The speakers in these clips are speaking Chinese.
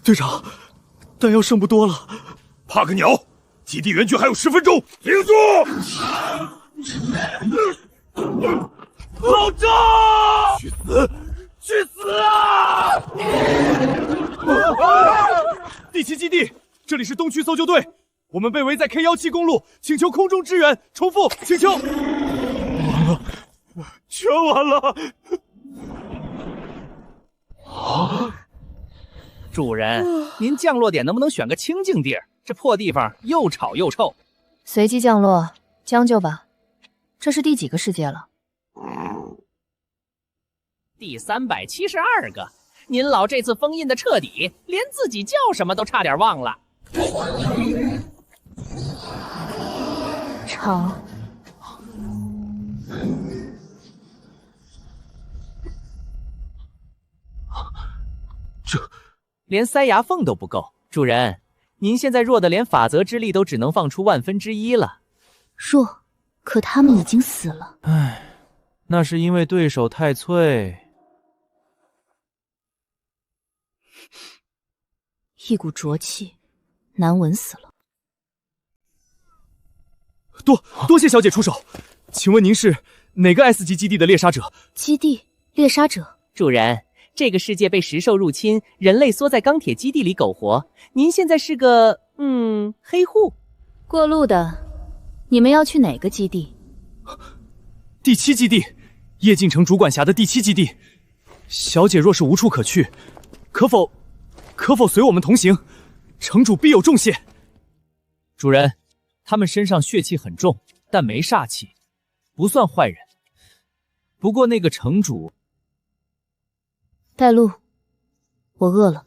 队长，弹药剩不多了。怕个鸟！基地援军还有10分钟，停住！老赵，去死！去死啊！第7基地，这里是东区搜救队，我们被围在 K17公路，请求空中支援。重复，请求。完了，全完了！主人，您降落点能不能选个清静地儿？这破地方又吵又臭。随机降落，将就吧。这是第几个世界了？第372个。您老这次封印的彻底，连自己叫什么都差点忘了。吵。连塞牙缝都不够。主人，您现在弱的连法则之力都只能放出1/1000了。弱，可他们已经死了。唉，那是因为对手太脆。一股浊气，难闻死了。多谢小姐出手。请问您是哪个 S 级基地的猎杀者？基地猎杀者。主人，这个世界被石兽入侵，人类缩在钢铁基地里苟活。您现在是个黑户。过路的。你们要去哪个基地？第7基地，叶敬城主管辖的第7基地。小姐若是无处可去，可否随我们同行？城主必有重谢。主人，他们身上血气很重，但没煞气，不算坏人。不过那个城主……带路，我饿了。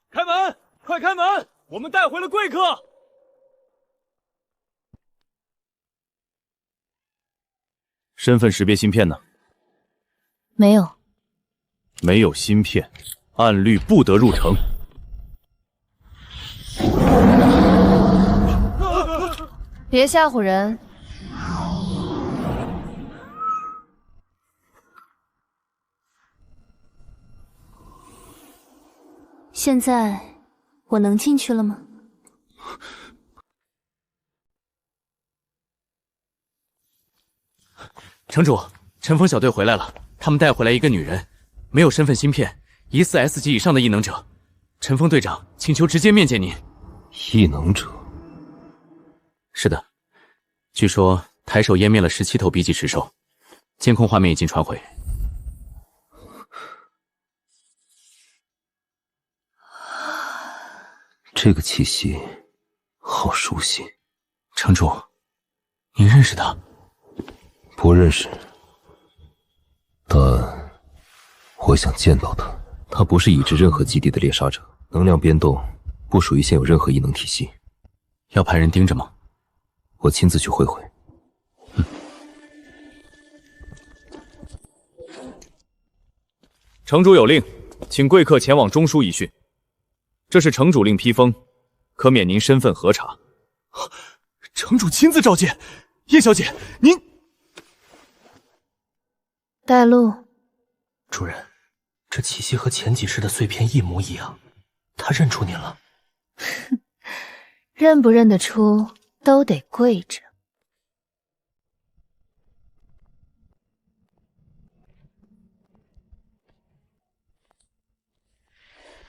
开门，快开门！我们带回了贵客。身份识别芯片呢？没有。没有芯片，按律不得入城。别吓唬人。现在我能进去了吗？城主，陈峰小队回来了，他们带回来一个女人，没有身份芯片，疑似 S 级以上的异能者。陈峰队长请求直接面见您。异能者？是的，据说抬手湮灭了17头 B 级石兽，监控画面已经传回。这个气息好熟悉。城主，您认识他？不认识，但我想见到他。他不是已知任何基地的猎杀者，能量变动不属于现有任何异能体系。要派人盯着吗？我亲自去会会。城主有令，请贵客前往中枢一讯。这是城主令批封，可免您身份核查。城主亲自召见，叶小姐，您带路。主人，这气息和前几世的碎片一模一样，他认出您了。认不认得出都得跪着。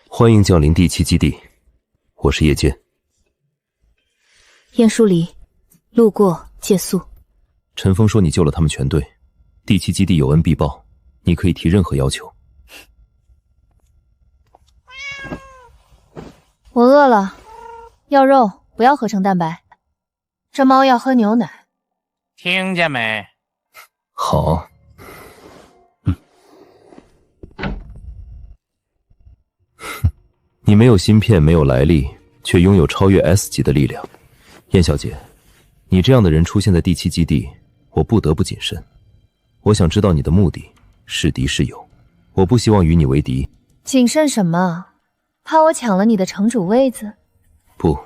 欢迎降临第7基地，我是叶剑。燕疏离，路过借宿。陈峰说你救了他们全队，第7基地有恩必报，你可以提任何要求。我饿了，要肉不要合成蛋白。这猫要喝牛奶。听见没？好。你没有芯片，没有来历，却拥有超越 S 级的力量。燕小姐，你这样的人出现在第7基地，我不得不谨慎。我想知道你的目的，是敌是友。我不希望与你为敌。谨慎什么？怕我抢了你的城主位子？不，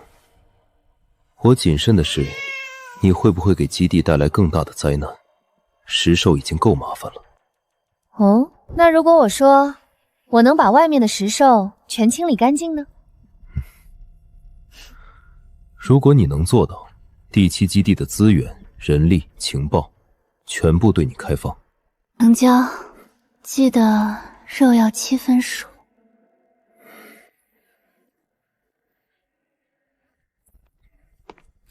我谨慎的是，你会不会给基地带来更大的灾难？石兽已经够麻烦了。哦，那如果我说我能把外面的石兽全清理干净呢？如果你能做到，第7基地的资源、人力、情报全部对你开放。能交，记得肉要7分熟。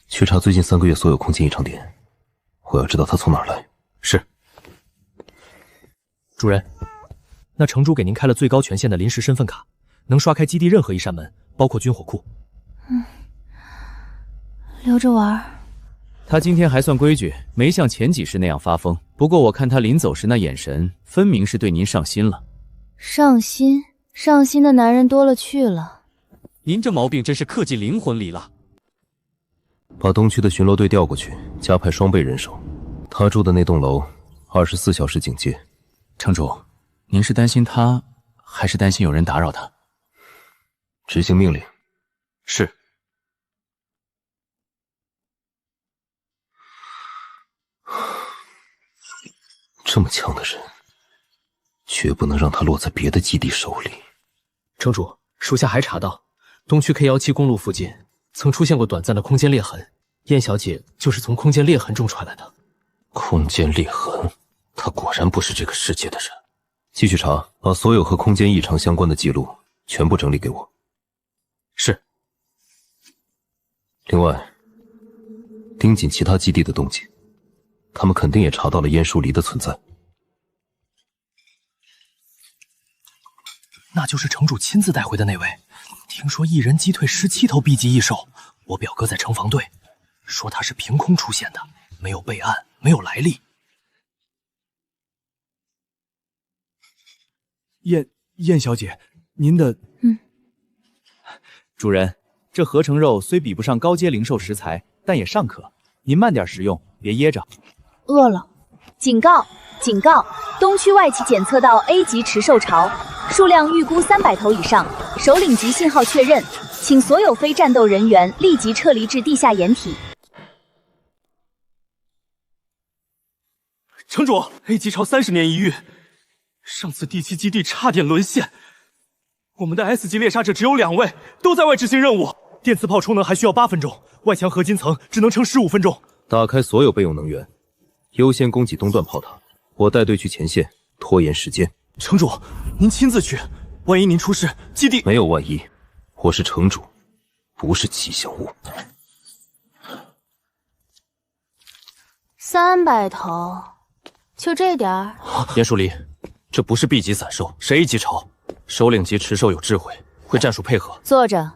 去查最近3个月所有空间异常点，我要知道它从哪儿来。是。主人，那城主给您开了最高权限的临时身份卡，能刷开基地任何一扇门，包括军火库。留着玩。他今天还算规矩，没像前几世那样发疯。不过我看他临走时那眼神，分明是对您上心了。上心？上心的男人多了去了。您这毛病真是刻进灵魂里了。把东区的巡逻队调过去，加派双倍人手。他住的那栋楼，24小时警戒。城主，您是担心他，还是担心有人打扰他？执行命令。是。这么强的人，绝不能让他落在别的基地手里。城主，属下还查到，东区 K17公路附近曾出现过短暂的空间裂痕，燕小姐就是从空间裂痕中传来的。空间裂痕，他果然不是这个世界的人。继续查，把所有和空间异常相关的记录全部整理给我。是。另外，盯紧其他基地的动静，他们肯定也查到了燕树离的存在。那就是城主亲自带回的那位。听说一人击退17头 B 级异兽，我表哥在城防队，说他是凭空出现的，没有备案，没有来历。燕小姐，您的……主人，这合成肉虽比不上高阶灵兽食材，但也尚可。您慢点食用，别噎着。饿了。警告！警告！东区外企检测到 A 级池兽潮，数量预估300头以上，首领级信号确认，请所有非战斗人员立即撤离至地下掩体。城主 ，A 级潮30年一遇，上次第7基地差点沦陷。我们的 S 级猎杀者只有2位，都在外执行任务。电磁炮充能还需要8分钟，外墙合金层只能撑15分钟。打开所有备用能源，优先供给东段炮塔。我带队去前线，拖延时间。城主，您亲自去，万一您出事，基地……没有万一，我是城主，不是吉祥物。300头，就这点儿？燕树离，这不是 B 级散兽，是 A 级潮。首领级池兽有智慧，会战术配合。坐着，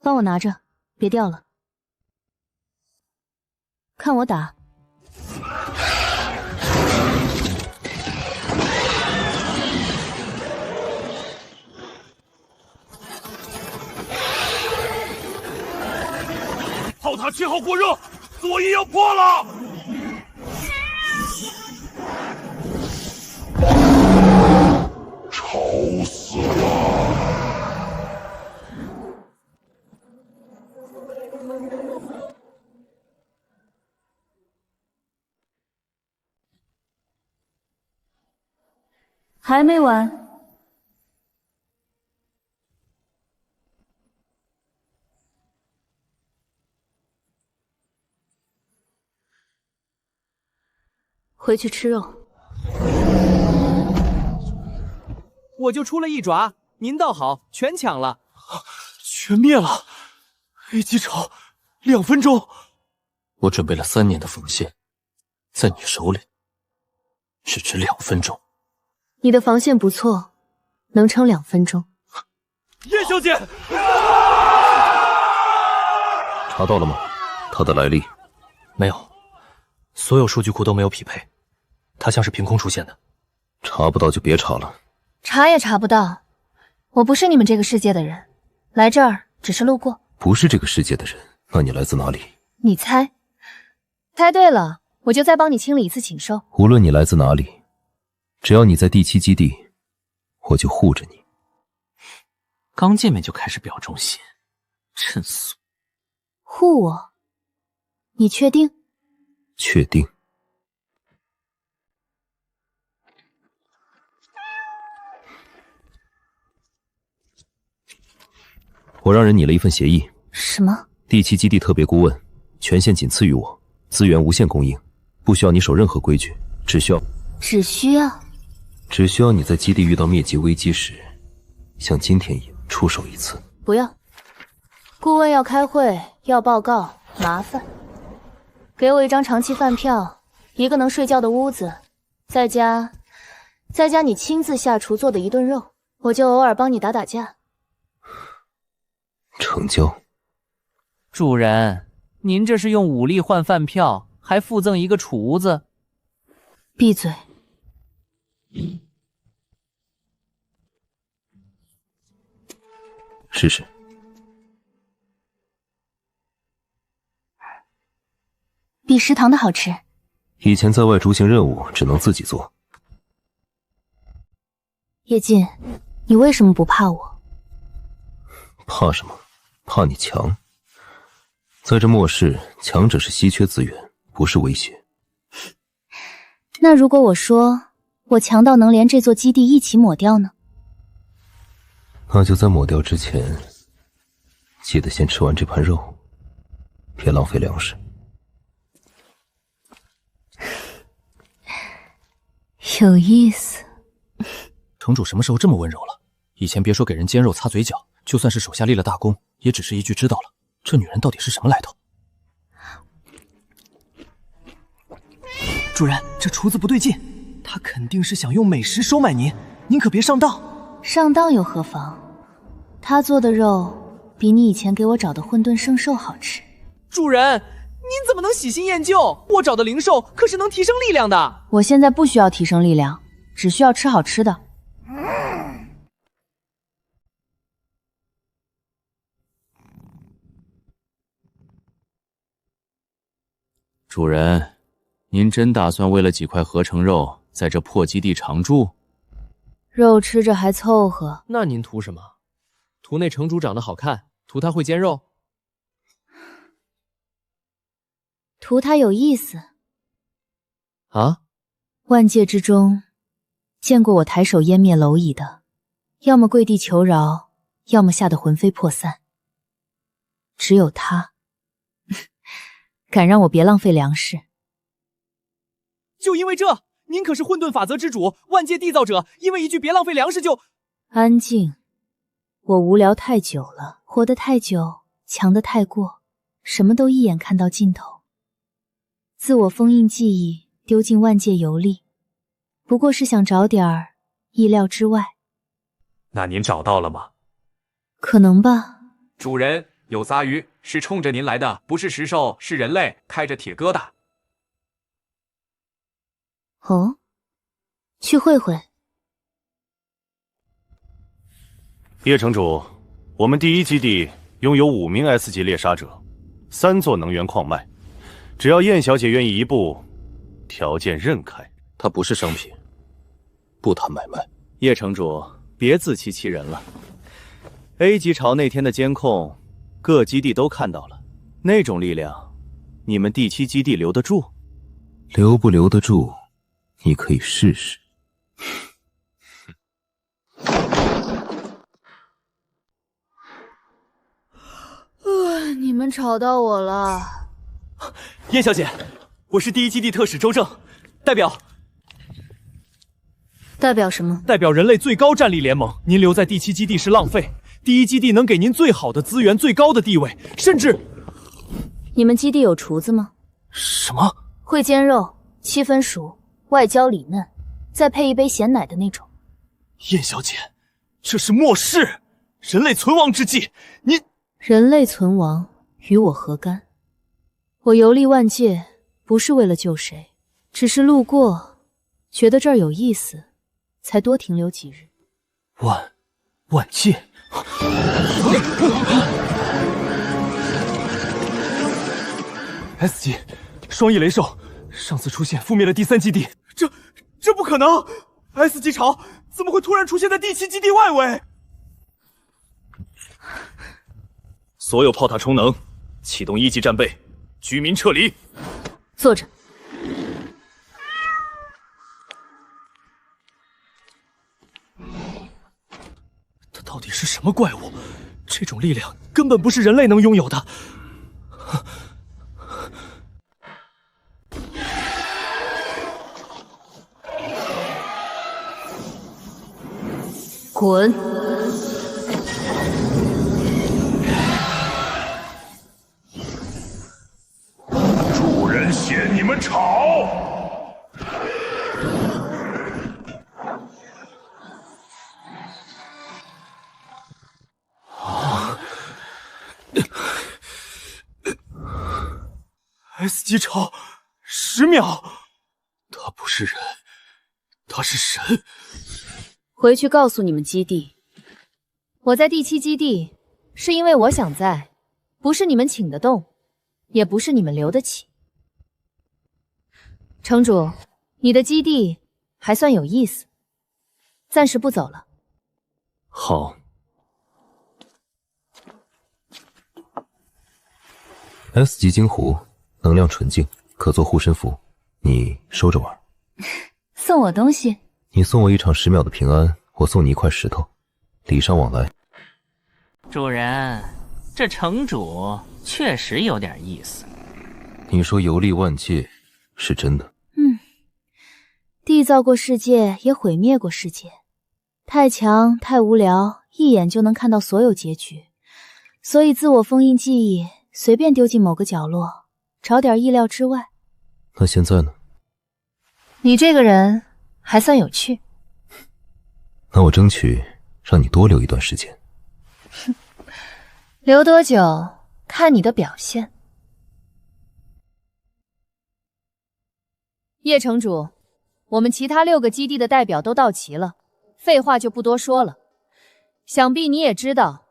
帮我拿着，别掉了。看我打！炮塔信号过热，左翼要破了！吵死了！还没完。回去吃肉。我就出了一爪，您倒好，全抢了，全灭了 ！A 级潮，2分钟。我准备了3年的防线，在你手里，只值2分钟。你的防线不错，能撑2分钟。燕小姐，查到了吗？他的来历？没有，所有数据库都没有匹配，他像是凭空出现的。查不到就别查了。查也查不到，我不是你们这个世界的人，来这儿只是路过。不是这个世界的人，那你来自哪里？你猜？猜对了，我就再帮你清理一次禽兽。无论你来自哪里，只要你在第7基地，我就护着你。刚见面就开始表忠心，真俗。护我？你确定？确定。我让人拟了一份协议。什么？第7基地特别顾问，权限仅次于我，资源无限供应，不需要你守任何规矩，只需要你在基地遇到灭级危机时，像今天一样出手一次。不要。顾问要开会，要报告，麻烦。给我一张长期饭票，一个能睡觉的屋子，再加你亲自下厨做的一顿肉，我就偶尔帮你打打架。成交。主人，您这是用武力换饭票，还附赠一个厨子。闭嘴。试试。比食堂的好吃。以前在外执行任务只能自己做。叶进，你为什么不怕我？怕什么？怕你强。在这末世，强者是稀缺资源，不是威胁。那如果我说我强到能连这座基地一起抹掉呢？那就在抹掉之前，记得先吃完这盘肉，别浪费粮食。有意思。城主什么时候这么温柔了？以前别说给人煎肉擦嘴角，就算是手下立了大功，也只是一句知道了。这女人到底是什么来头？主人，这厨子不对劲，他肯定是想用美食收买您，您可别上当。上当又何妨？他做的肉比你以前给我找的混沌圣兽好吃。主人，您怎么能喜新厌旧？我找的灵兽可是能提升力量的。我现在不需要提升力量，只需要吃好吃的。主人，您真打算为了几块合成肉，在这破基地常住？肉吃着还凑合。那您图什么？图那城主长得好看，图他会煎肉？图他有意思。啊？万界之中，见过我抬手湮灭蝼蚁的，要么跪地求饶，要么吓得魂飞魄散。只有他敢让我别浪费粮食。就因为这，您可是混沌法则之主，万界缔造者，因为一句别浪费粮食就……安静。我无聊太久了，活得太久，强得太过，什么都一眼看到尽头。自我封印记忆，丢进万界游历，不过是想找点儿意料之外。那您找到了吗？可能吧。主人，有杂鱼是冲着您来的，不是石兽，是人类，开着铁疙瘩。哦，去会会。叶城主，我们第1基地拥有5名 S 级猎杀者，3座能源矿脉，只要燕小姐愿意一步，条件任开。它不是商品，不谈买卖。叶城主，别自欺欺人了。A 级巢那天的监控，各基地都看到了，那种力量，你们第7基地留得住？留不留得住，你可以试试。你们吵到我了。燕小姐，我是第1基地特使周正，代表什么？代表人类最高战力联盟。您留在第7基地是浪费，第1基地能给您最好的资源、最高的地位，甚至……你们基地有厨子吗？什么？会煎肉，7分熟，外焦里嫩，再配一杯咸奶的那种。燕小姐，这是末世，人类存亡之际，您……人类存亡与我何干？我游历万界不是为了救谁，只是路过，觉得这儿有意思，才多停留几日。万界，S 级双翼雷兽，上次出现覆灭了第3基地，这不可能 ！S 级巢怎么会突然出现在第7基地外围？所有炮塔充能，启动1级战备，居民撤离。坐着。到底是什么怪物？这种力量根本不是人类能拥有的。滚！主人嫌你们吵。S 级潮10秒，他不是人，他是神。回去告诉你们基地，我在第7基地是因为我想在，不是你们请得动，也不是你们留得起。城主，你的基地还算有意思，暂时不走了。好。S 级晶壶，能量纯净，可做护身符，你收着玩。送我东西？你送我一场10秒的平安，我送你一块石头，礼尚往来。主人，这城主确实有点意思。你说游历万界是真的？缔造过世界，也毁灭过世界。太强太无聊，一眼就能看到所有结局，所以自我封印记忆，随便丢进某个角落，找点意料之外。那现在呢？你这个人还算有趣。那我争取让你多留一段时间。留多久，看你的表现。叶城主，我们其他6个基地的代表都到齐了，废话就不多说了。想必你也知道，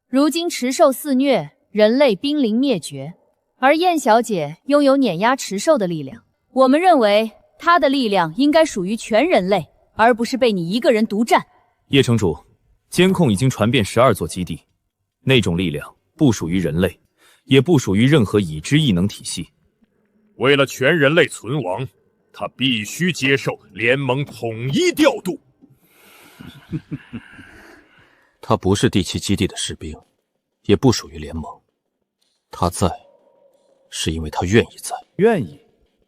如今池兽肆虐，人类濒临灭绝，而燕小姐拥有碾压池兽的力量。我们认为她的力量应该属于全人类，而不是被你一个人独占。叶城主，监控已经传遍12座基地，那种力量不属于人类，也不属于任何已知异能体系。为了全人类存亡，他必须接受联盟统一调度。他不是第7基地的士兵，也不属于联盟。他在，是因为他愿意在。愿意？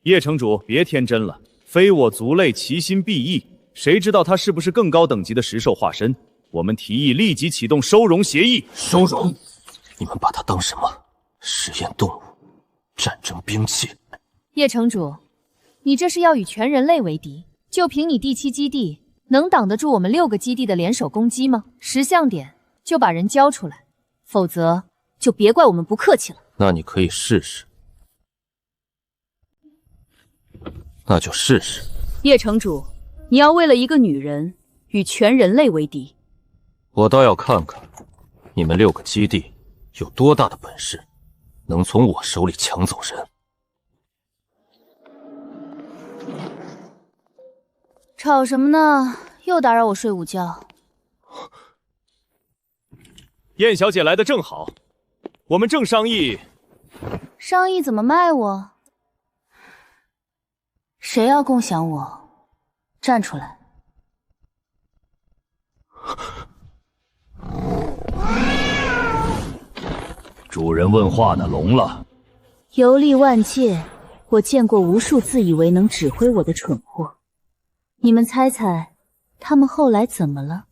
叶城主别天真了，非我族类，其心必异。谁知道他是不是更高等级的石兽化身？我们提议立即启动收容协议。收容？你们把他当什么？实验动物？战争兵器？叶城主，你这是要与全人类为敌？就凭你第7基地，能挡得住我们6个基地的联手攻击吗？识相点，就把人交出来，否则就别怪我们不客气了。那你可以试试。那就试试。叶城主，你要为了一个女人与全人类为敌？我倒要看看你们6个基地有多大的本事，能从我手里抢走人。吵什么呢？又打扰我睡午觉。燕小姐来的正好，我们正商议怎么卖我？谁要共享我？站出来！主人问话呢，聋了。游历万界，我见过无数自以为能指挥我的蠢货。你们猜猜，他们后来怎么了？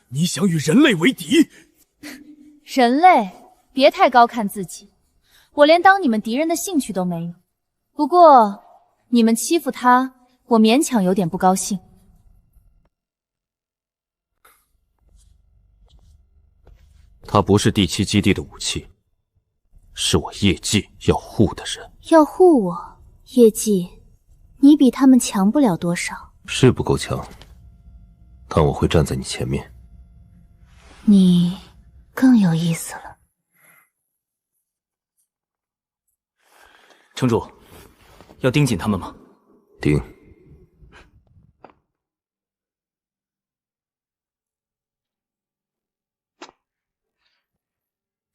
你想与人类为敌？人类，别太高看自己，我连当你们敌人的兴趣都没有。不过，你们欺负他，我勉强有点不高兴。他不是第7基地的武器，是我业绩要护的人。要护我，业绩，你比他们强不了多少。是不够强，但我会站在你前面。你更有意思了。城主，要盯紧他们吗？盯。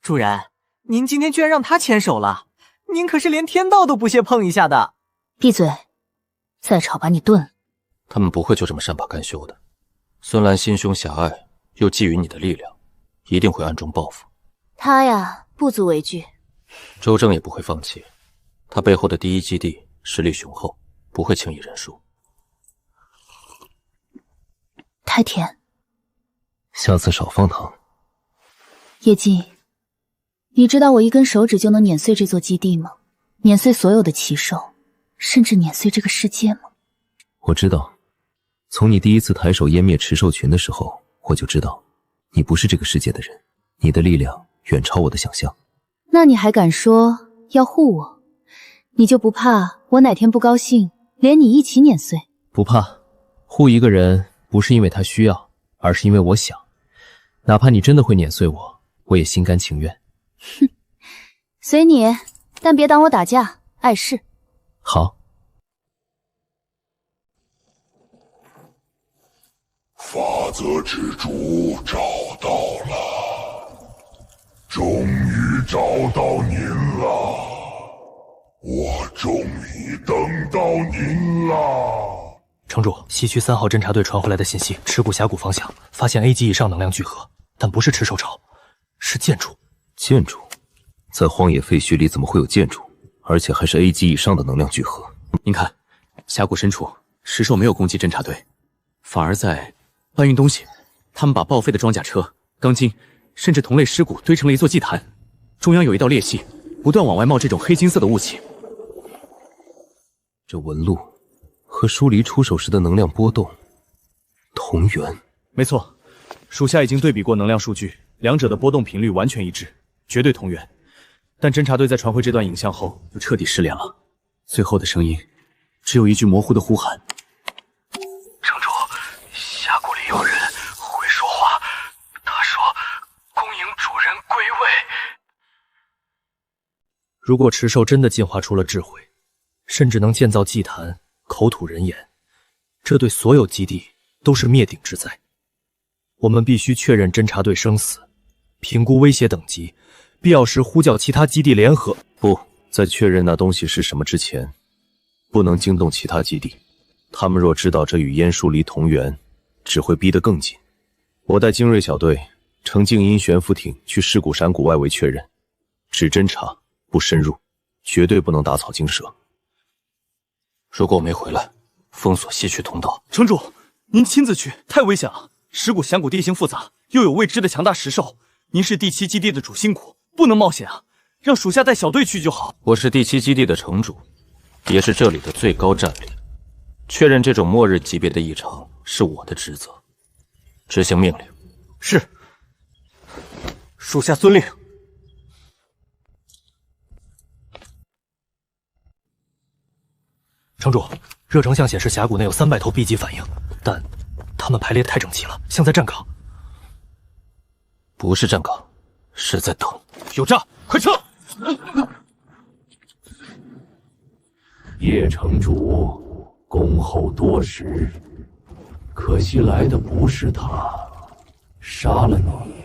主人，您今天居然让他牵手了，您可是连天道都不屑碰一下的。闭嘴，再吵把你炖了。他们不会就这么善罢甘休的，孙兰心胸狭隘，又觊觎你的力量，一定会暗中报复。他呀，不足为惧。周正也不会放弃，他背后的第一基地实力雄厚，不会轻易认输。太甜，下次少放糖。叶静，你知道我一根手指就能碾碎这座基地吗？碾碎所有的奇兽，甚至碾碎这个世界吗？我知道，从你第一次抬手湮灭池兽群的时候，我就知道，你不是这个世界的人，你的力量远超我的想象。那你还敢说要护我？你就不怕我哪天不高兴，连你一起碾碎？不怕，护一个人不是因为他需要，而是因为我想。哪怕你真的会碾碎我，我也心甘情愿。哼，随你，但别挡我打架，碍事。好。法则之主找到了，终于找到您了，我终于等到您了。城主，西区3号侦察队传回来的信息，池谷峡谷方向发现 A 级以上能量聚合，但不是赤手潮，是建筑。建筑？在荒野废墟里怎么会有建筑？而且还是 A 级以上的能量聚合。您看，峡谷深处，石兽没有攻击侦察队，反而在搬运东西。他们把报废的装甲车、钢筋，甚至同类尸骨堆成了一座祭坛。中央有一道裂隙，不断往外冒这种黑金色的雾气。这纹路和疏离出手时的能量波动同源。没错，属下已经对比过能量数据，两者的波动频率完全一致，绝对同源。但侦察队在传回这段影像后就彻底失联了，最后的声音只有一句模糊的呼喊。城主，峡谷里有人会说话，他说恭迎主人归位。如果池兽真的进化出了智慧，甚至能建造祭坛，口吐人言，这对所有基地都是灭顶之灾。我们必须确认侦察队生死，评估威胁等级，必要时呼叫其他基地联合。不，在确认那东西是什么之前，不能惊动其他基地。他们若知道这与烟树离同源，只会逼得更紧。我带精锐小队乘静音悬浮艇去尸骨山谷外围确认，只侦察不深入，绝对不能打草惊蛇。如果我没回来，封锁西区通道。城主，您亲自去，太危险了。尸骨峡谷地形复杂，又有未知的强大石兽，您是第7基地的主心骨，不能冒险啊！让属下带小队去就好。我是第7基地的城主，也是这里的最高战力。确认这种末日级别的异常是我的职责。执行命令。是。属下遵令。城主，热成像显示峡谷内有300头 B 级反应，但他们排列太整齐了，像在站岗。不是站岗，是在等。有诈，快撤！叶城主恭候多时，可惜来的不是他，杀了你，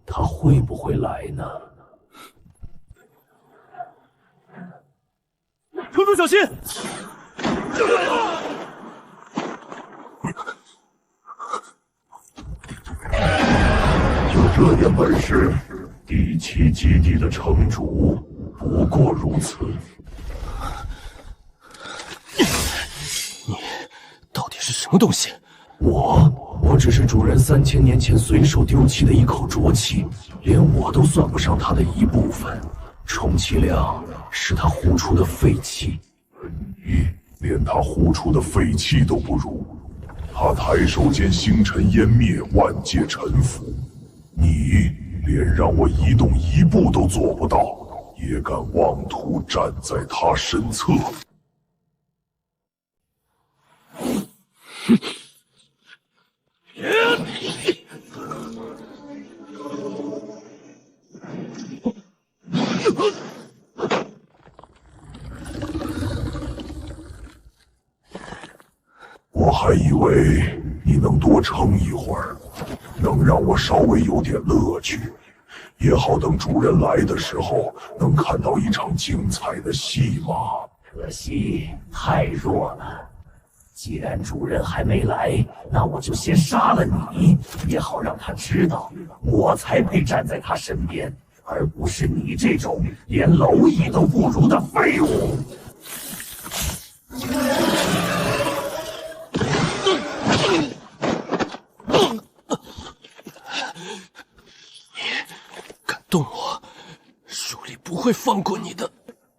他会不会来呢？城主小心！就这点本事，第7基地的城主不过如此。你到底是什么东西？我只是主人3000年前随手丢弃的一口浊气，连我都算不上他的一部分，充其量是他呼出的废气。你连他呼出的废气都不如，他抬手间星辰湮灭，万界臣服，你连让我移动一步都做不到，也敢妄图站在他身侧。我还以为你能多撑一会儿，能让我稍微有点乐趣，也好等主人来的时候能看到一场精彩的戏码。可惜太弱了。既然主人还没来，那我就先杀了你，也好让他知道我才配站在他身边，而不是你这种连蝼蚁都不如的废物。敢动我，书里不会放过你的。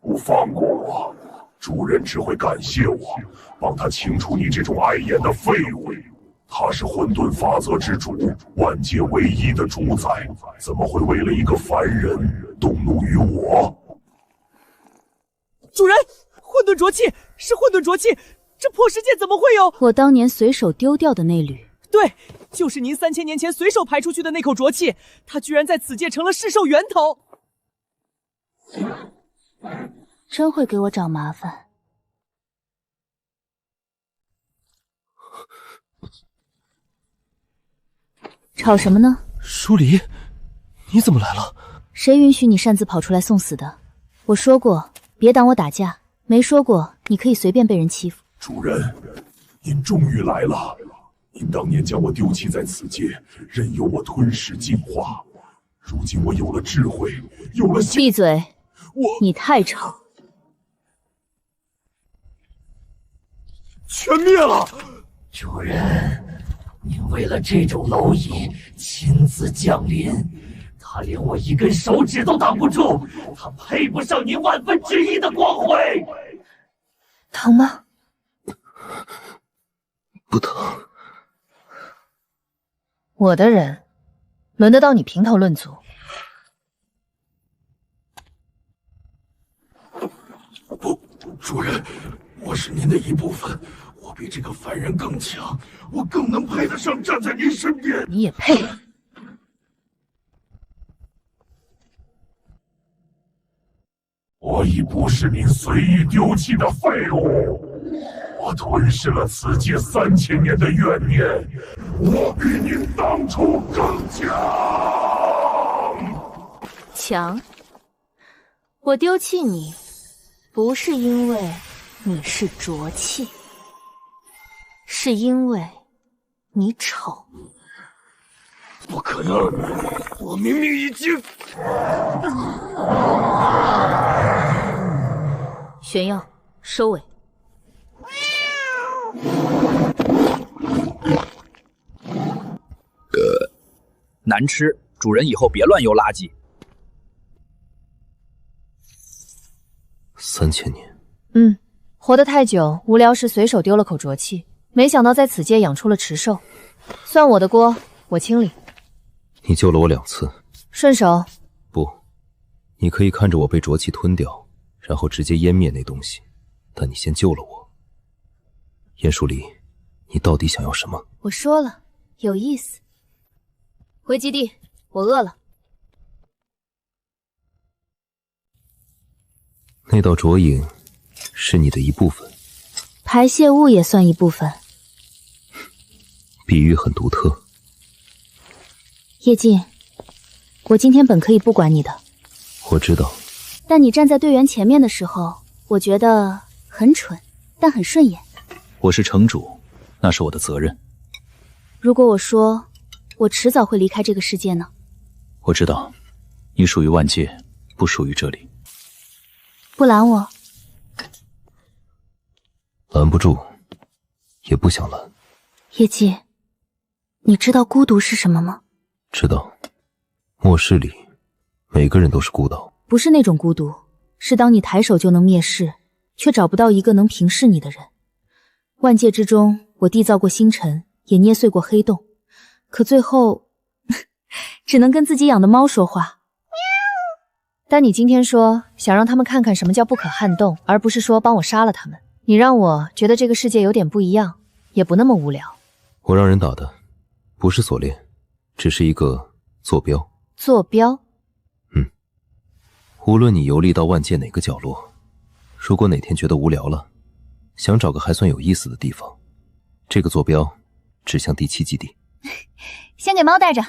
不放过我，主人只会感谢我，帮他清除你这种碍眼的废物。他是混沌法则之主，万界唯一的主宰，怎么会为了一个凡人动怒于我？主人，混沌浊气是混沌浊气，这破世界怎么会有？我当年随手丢掉的那缕，对，就是您3000年前随手排出去的那口浊气，它居然在此界成了噬兽源头。真会给我找麻烦。吵什么呢？舒离，你怎么来了？谁允许你擅自跑出来送死的？我说过别挡我打架，没说过你可以随便被人欺负。主人，您终于来了。您当年将我丢弃在此界，任由我吞噬进化。如今我有了智慧，有了闭嘴！你太吵。全灭了！主人，您为了这种蝼蚁亲自降临，他连我一根手指都挡不住，他配不上您1/1000的光辉。疼吗？不疼。我的人，轮得到你评头论足？不，主人，我是您的一部分，我比这个凡人更强，我更能配得上站在您身边。你也配？我已不是您随意丢弃的废物，我吞噬了此界3000年的怨念，我比您当初更强。强？我丢弃你，不是因为你是浊气，是因为你丑。不可能，我明明已经……玄耀，收尾。难吃，主人以后别乱邮垃圾。3000年。活得太久，无聊时随手丢了口浊气，没想到在此界养出了池兽，算我的锅，我清理。你救了我2次，顺手。不，你可以看着我被浊气吞掉，然后直接湮灭那东西，但你先救了我。燕树离，你到底想要什么？我说了，有意思。回基地，我饿了。那道浊影是你的一部分，排泄物也算一部分。比喻很独特。叶静，我今天本可以不管你的，我知道，但你站在队员前面的时候，我觉得很蠢，但很顺眼。我是城主，那是我的责任。如果我说我迟早会离开这个世界呢？我知道，你属于万界，不属于这里。不拦我？拦不住，也不想拦。叶季，你知道孤独是什么吗？知道，末世里每个人都是孤岛。不是那种孤独，是当你抬手就能灭世，却找不到一个能平视你的人。万界之中，我缔造过星辰，也捏碎过黑洞，可最后只能跟自己养的猫说话。但你今天说想让他们看看什么叫不可撼动，而不是说帮我杀了他们，你让我觉得这个世界有点不一样，也不那么无聊。我让人打的不是锁链，只是一个坐标。坐标？无论你游历到万界哪个角落，如果哪天觉得无聊了，想找个还算有意思的地方，这个坐标指向第7基地。先给猫带着。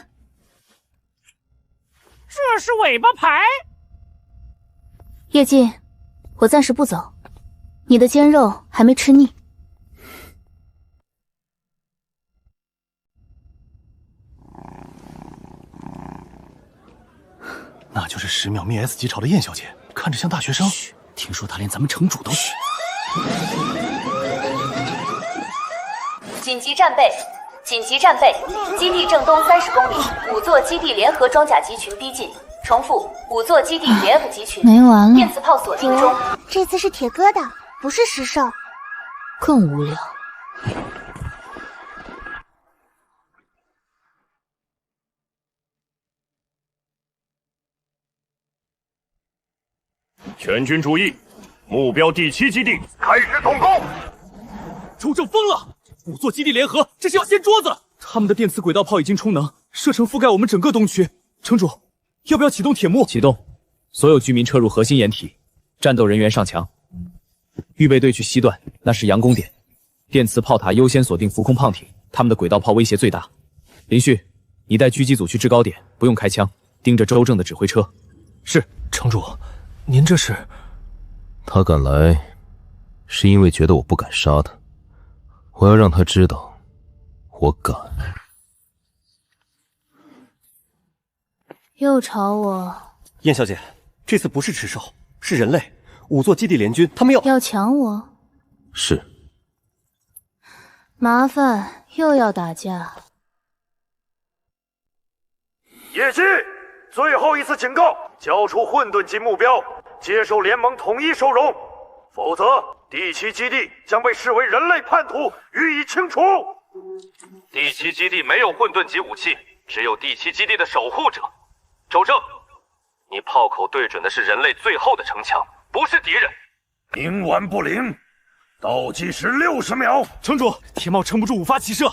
这是尾巴牌。叶季，我暂时不走，你的煎肉还没吃腻。那就是10秒灭 S 级潮的燕小姐，看着像大学生。嘘，听说她连咱们城主都是。紧急战备！紧急战备！基地正东30公里，5座基地联合装甲集群逼近。重复，5座基地联合集群。没完了。电磁炮锁定中。这次是铁疙瘩，不是石兽。更无聊。全军注意，目标第7基地，开始总攻！周正疯了！5座基地联合，这是要掀桌子！他们的电磁轨道炮已经充能，射程覆盖我们整个东区。城主，要不要启动铁幕？启动，所有居民撤入核心掩体，战斗人员上墙。预备队去西段，那是佯攻点。电磁炮塔优先锁定浮空胖艇，他们的轨道炮威胁最大。林旭，你带狙击组去制高点，不用开枪，盯着周正的指挥车。是，城主，您这是？他敢来，是因为觉得我不敢杀他。我要让他知道，我敢。又吵我。燕小姐，这次不是赤兽，是人类。5座基地联军，他们要抢我。是。麻烦又要打架。野鸡，最后一次警告，交出混沌级目标，接受联盟统一收容，否则第7基地将被视为人类叛徒，予以清除。第7基地没有混沌级武器，只有第7基地的守护者。周正，你炮口对准的是人类最后的城墙，不是敌人。冥顽不灵，倒计时60秒。城主，铁帽撑不住5发齐射。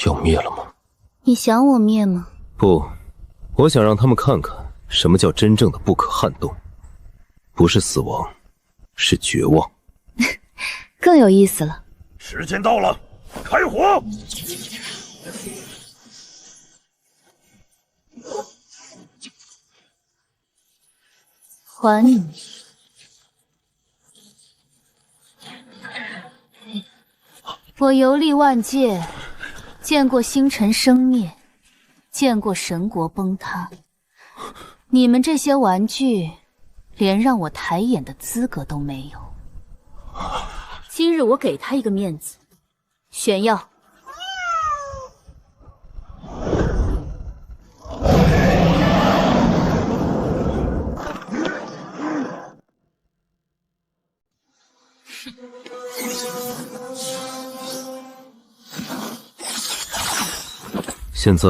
要灭了吗？你想我灭吗？不，我想让他们看看什么叫真正的不可撼动，不是死亡，是绝望。更有意思了。时间到了，开火！还你。我游历万界，见过星辰生灭，见过神国崩塌。你们这些玩具，连让我抬眼的资格都没有。今日我给他一个面子，炫耀。现在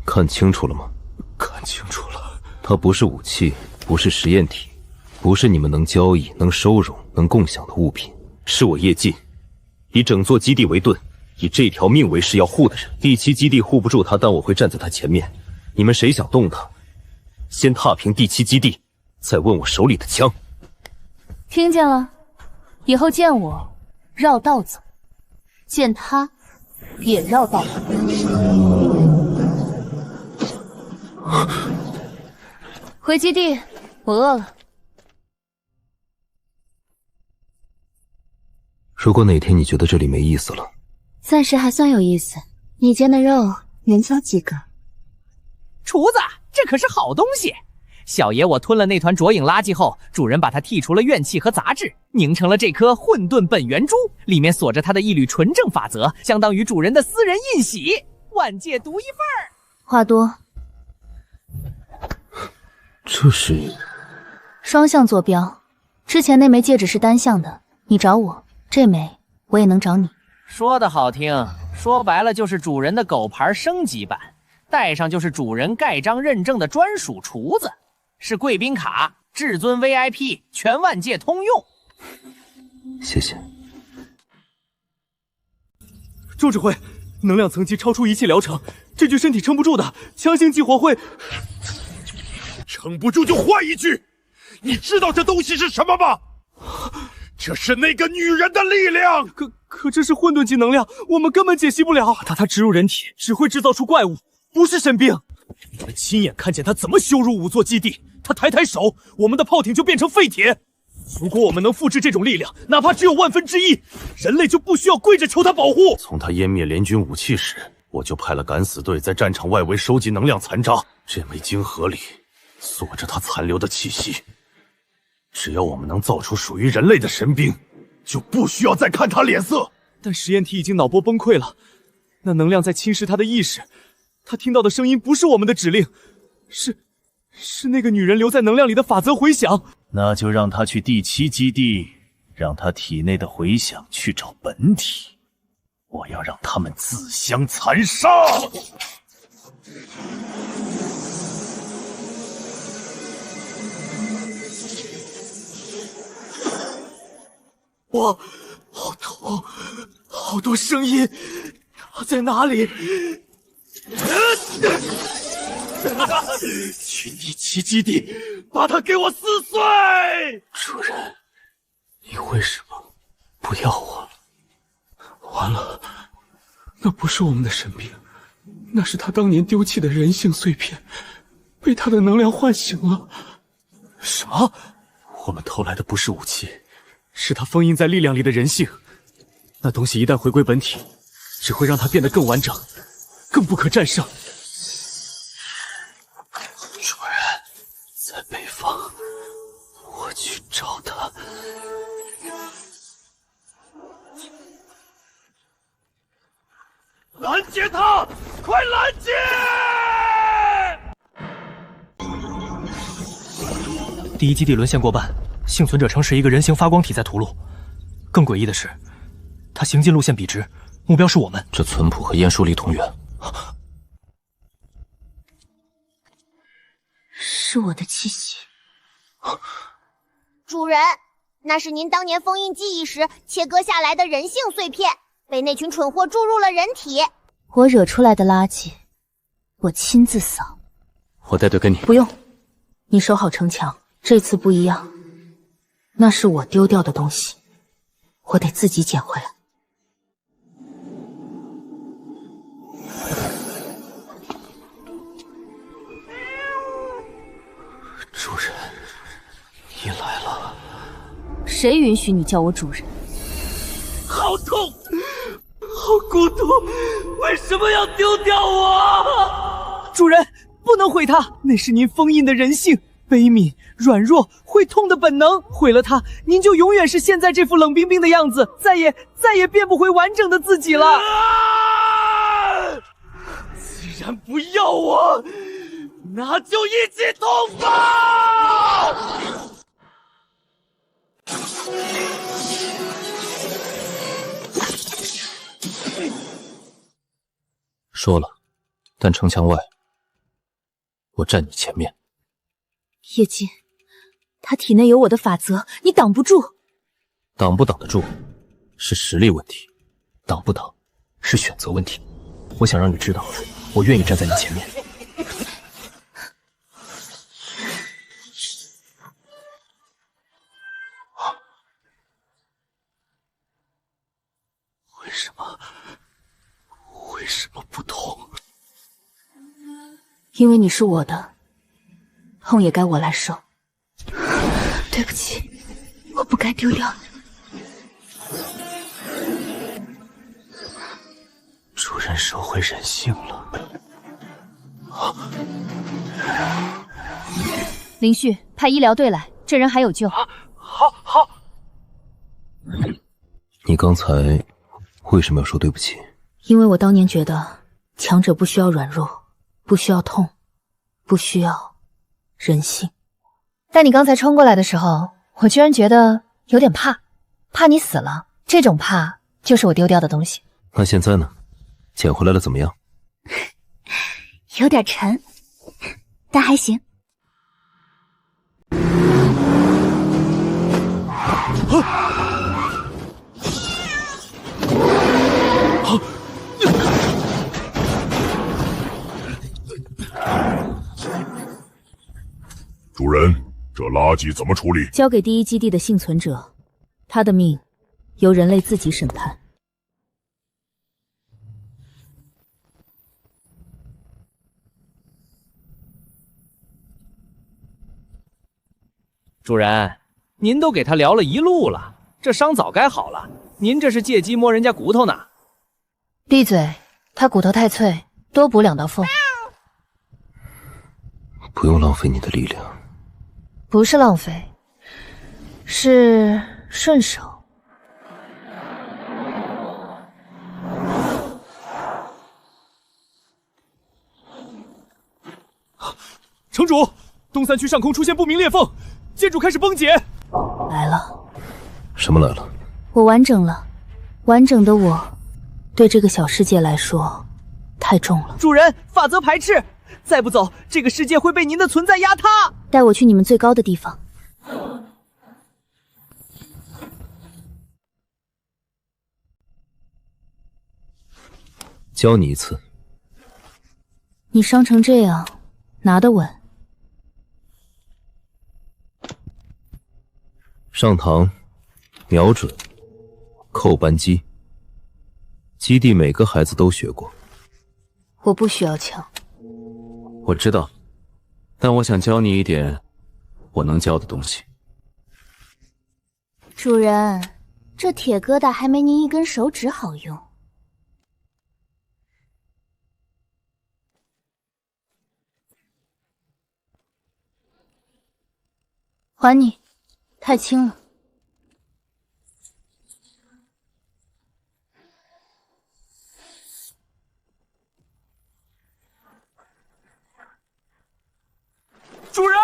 看清楚了吗？看清楚了。它不是武器，不是实验体，不是你们能交易、能收容、能共享的物品，是我叶进，以整座基地为盾，以这条命为誓要护的人。第7基地护不住他，但我会站在他前面。你们谁想动他，先踏平第7基地，再问我手里的枪。听见了？以后见我绕道走，见他也绕道走。回基地，我饿了。如果哪天你觉得这里没意思了，暂时还算有意思。你煎的肉能挑几个？厨子，这可是好东西。小爷我吞了那团灼影垃圾后，主人把它剔除了怨气和杂质，凝成了这颗混沌本源珠，里面锁着它的一缕纯正法则，相当于主人的私人印玺。万界独一份儿。话多。这是双向坐标，之前那枚戒指是单向的，你找我，这枚我也能找你。说的好听，说白了就是主人的狗牌升级版，带上就是主人盖章认证的专属厨子，是贵宾卡，至尊 VIP， 全万界通用。谢谢。周指挥，能量层级超出一切疗程，这具身体撑不住的，强行激活会。撑不住就换一具，你知道这东西是什么吗？这是那个女人的力量。可这是混沌级能量，我们根本解析不了。把它植入人体，只会制造出怪物，不是神兵。我们亲眼看见他怎么羞辱5座基地，他抬手，我们的炮艇就变成废铁。如果我们能复制这种力量，哪怕只有1/1000，人类就不需要跪着求他保护。从他湮灭联军武器时，我就派了敢死队在战场外围收集能量残渣，这枚晶核里锁着它残留的气息。只要我们能造出属于人类的神兵，就不需要再看他脸色。但实验体已经脑波崩溃了，那能量在侵蚀他的意识，他听到的声音不是我们的指令，是那个女人留在能量里的法则回响。那就让他去第7基地，让他体内的回响去找本体。我要让他们自相残杀！我好痛，好多声音，他在哪里？去第7基地，把他给我撕碎！主人，你为什么不要我了？完了，那不是我们的神兵，那是他当年丢弃的人性碎片，被他的能量唤醒了。什么？我们偷来的不是武器，是他封印在力量里的人性。那东西一旦回归本体，只会让它变得更完整，更不可战胜。主人，在北方，我去找他。拦截他！快拦截！第1基地沦陷过半，幸存者称是一个人形发光体在屠戮。更诡异的是，他行进路线笔直，目标是我们。这存谱和验书离同源，是我的气息。主人，那是您当年封印记忆时切割下来的人性碎片，被那群蠢货注入了人体。我惹出来的垃圾，我亲自扫。我带队跟你。不用，你守好城墙。这次不一样，那是我丢掉的东西，我得自己捡回来。主人，你来了。谁允许你叫我主人？好痛，好孤独，为什么要丢掉我？主人，不能毁它，那是您封印的人性，悲悯、软弱、会痛的本能。毁了它，您就永远是现在这副冷冰冰的样子，再也变不回完整的自己了。既然不要我，那就一起痛吧！说了，但城墙外，我站你前面。叶金，他体内有我的法则，你挡不住。挡不挡得住，是实力问题；挡不挡，是选择问题。我想让你知道，我愿意站在你前面。为什么不痛？因为你是我的，痛也该我来受。对不起，我不该丢掉你。主人收回人性了。林旭，派医疗队来，这人还有救。好。你刚才为什么要说对不起？因为我当年觉得强者不需要软弱，不需要痛，不需要人性。但你刚才冲过来的时候，我居然觉得有点怕你死了。这种怕就是我丢掉的东西。那现在呢？捡回来了怎么样？有点沉，但还行。主人，这垃圾怎么处理？交给第1基地的幸存者，他的命由人类自己审判。主人，您都给他疗了一路了，这伤早该好了。您这是借机摸人家骨头呢？闭嘴！他骨头太脆，多补2道缝。不用浪费你的力量。不是浪费，是顺手。城主，东3区上空出现不明裂缝，建筑开始崩解。来了。什么来了？我完整了，完整的我，对这个小世界来说，太重了。主人，法则排斥，再不走，这个世界会被您的存在压塌。带我去你们最高的地方。教你一次。你伤成这样，拿得稳。上膛，瞄准，扣扳机。基地每个孩子都学过。我不需要枪。我知道，但我想教你一点我能教的东西。主人，这铁疙瘩还没您1根手指好用。还你，太轻了。主人，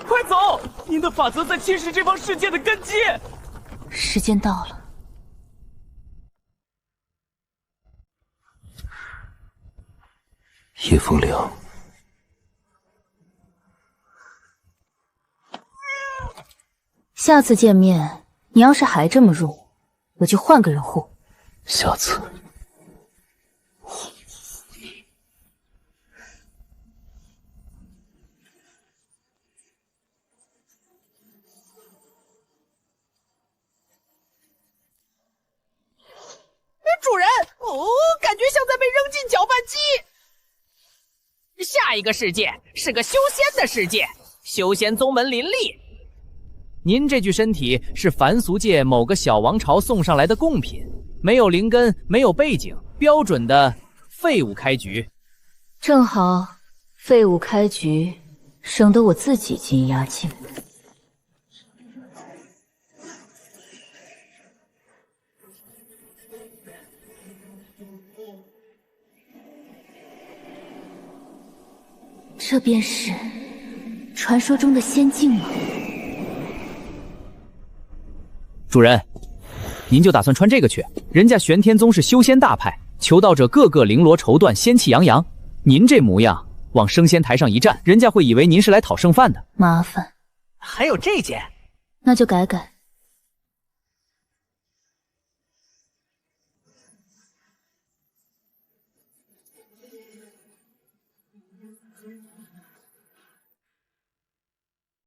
快走！您的法则在侵蚀这方世界的根基。时间到了。叶风凉。下次见面，你要是还这么弱，我就换个人护。下次。主人，感觉像在被扔进搅拌机。下一个世界是个修仙的世界，修仙宗门林立。您这具身体是凡俗界某个小王朝送上来的贡品，没有灵根，没有背景，标准的废物开局。正好，废物开局，省得我自己进押境。这便是传说中的仙境吗？主人，您就打算穿这个去？人家玄天宗是修仙大派，求道者个个绫罗绸缎，仙气洋洋。您这模样，往升仙台上一站，人家会以为您是来讨剩饭的。麻烦。还有这件，那就改改。